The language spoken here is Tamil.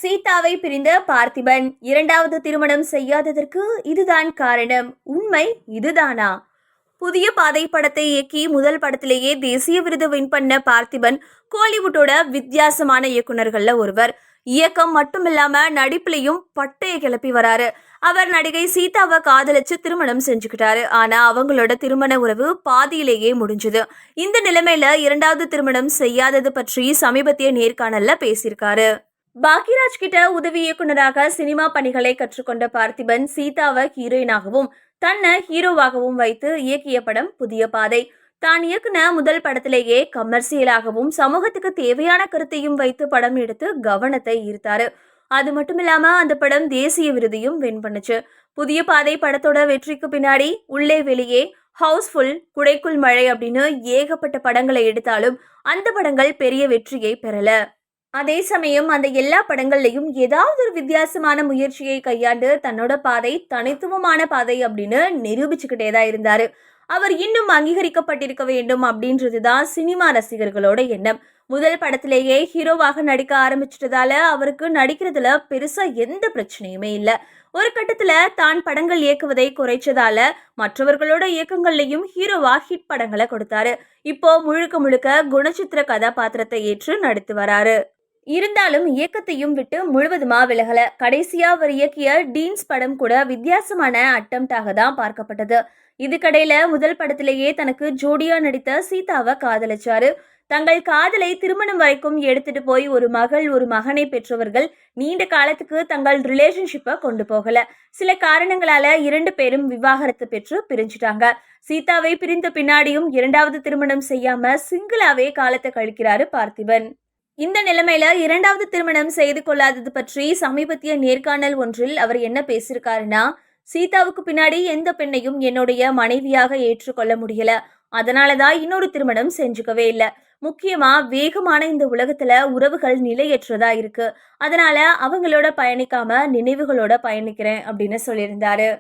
சீதாவை பிரிந்த பார்த்திபன் இரண்டாவது திருமணம் செய்யாததற்கு இதுதான் காரணம். உண்மை இதுதானா? புதிய பாதை படத்தை இயக்கி முதல் படத்திலேயே தேசிய விருது வின் பண்ண பார்த்திபன் கோலிவுட்டோட வித்தியாசமான இயக்குனர்கள்ல ஒருவர். இயக்கம் மட்டுமில்லாம நடிப்புலையும் பட்டையை கிளப்பி வராரு. அவர் நடிகை சீதாவை காதலிச்சு திருமணம் செஞ்சுக்கிட்டாரு. ஆனா அவங்களோட திருமண உறவு பாதியிலேயே முடிஞ்சது. இந்த நிலைமையில இரண்டாவது திருமணம் செய்யாதது பற்றி சமீபத்திய நேர்காணல்ல பேசியிருக்காரு. பாக்யராஜ் கிட்ட உதவி இயக்குனராக சினிமா பணிகளை கற்றுக்கொண்ட பார்த்திபன் சீதாவை ஹீரோயினாகவும் தன்னை ஹீரோவாகவும் வைத்து இயக்கிய படம் புதிய பாதை. தான் இயக்குன முதல் படத்திலேயே கமர்சியலாகவும் சமூகத்துக்கு தேவையான கருத்தையும் வைத்து படம் எடுத்து கவனத்தை ஈர்த்தாரு. அது மட்டுமில்லாம அந்த படம் தேசிய விருதையும் வின் பண்ணுச்சு. புதிய பாதை படத்தோட வெற்றிக்கு பின்னாடி உள்ளே வெளியே, ஹவுஸ்ஃபுல், குடைக்குள் மழை அப்படின்னு ஏகப்பட்ட படங்களை எடுத்தாலும் அந்த படங்கள் பெரிய வெற்றியை பெறல. அதே சமயம் அந்த எல்லா படங்கள்லையும் ஏதாவது ஒரு வித்தியாசமான முயற்சியை கையாண்டு தன்னோட பாதை தனித்துவமான பாதை அப்படின்னு நிரூபிச்சுக்கிட்டே தான் இருந்தாரு. அவர் இன்னும் அங்கீகரிக்கப்பட்டிருக்க வேண்டும் அப்படின்றதுதான் சினிமா ரசிகர்களோட எண்ணம். முதல் படத்திலேயே ஹீரோவாக நடிக்க ஆரம்பிச்சிட்டதால அவருக்கு நடிக்கிறதுல பெருசா எந்த பிரச்சனையுமே இல்லை. ஒரு கட்டத்துல தான் படங்கள் இயக்குவதை குறைச்சதால மற்றவர்களோட இயக்கங்கள்லையும் ஹீரோவா ஹிட் படங்களை கொடுத்தாரு. இப்போ முழுக்க முழுக்க குணச்சித்திர கதாபாத்திரத்தை ஏற்று நடித்து வராரு. இருந்தாலும் இயக்கத்தையும் விட்டு முழுவதுமா விலகல. கடைசியா அவர் இயக்கிய டீன்ஸ் படம் கூட வித்தியாசமான அட்டம்ப்டாக தான் பார்க்கப்பட்டது. இதுக்கடையில முதல் படத்திலேயே தனக்கு ஜோடியா நடித்த சீதாவை காதலிச்சாரு. தங்கள் காதலை திருமணம் வரைக்கும் எடுத்துட்டு போய் ஒரு மகள் ஒரு மகனை பெற்றவர்கள் நீண்ட காலத்துக்கு தங்கள் ரிலேஷன்ஷிப்பை கொண்டு போகல. சில காரணங்களால 2 பேரும் விவாகரத்து பெற்று பிரிஞ்சுட்டாங்க. சீதாவை பிரிந்த பின்னாடியும் இரண்டாவது திருமணம் செய்யாம சிங்கிளாவே காலத்தை கழிக்கிறாரு பார்த்திபன். இந்த நிலைமையில இரண்டாவது திருமணம் செய்து கொள்ளாதது பற்றி சமீபத்திய நேர்காணல் ஒன்றில் அவர் என்ன பேசியிருக்காருன்னா, சீதாவுக்கு பின்னாடி எந்த பெண்ணையும் என்னுடைய மனைவியாக ஏற்றுக்கொள்ள முடியல. அதனாலதான் இன்னொரு திருமணம் செஞ்சுக்கவே இல்லை. முக்கியமா வேகமான இந்த உலகத்துல உறவுகள் நிலையற்றதா இருக்கு. அதனால அவங்களோட பயணிக்காம நினைவுகளோட பயணிக்கிறேன் அப்படின்னு சொல்லியிருந்தாரு.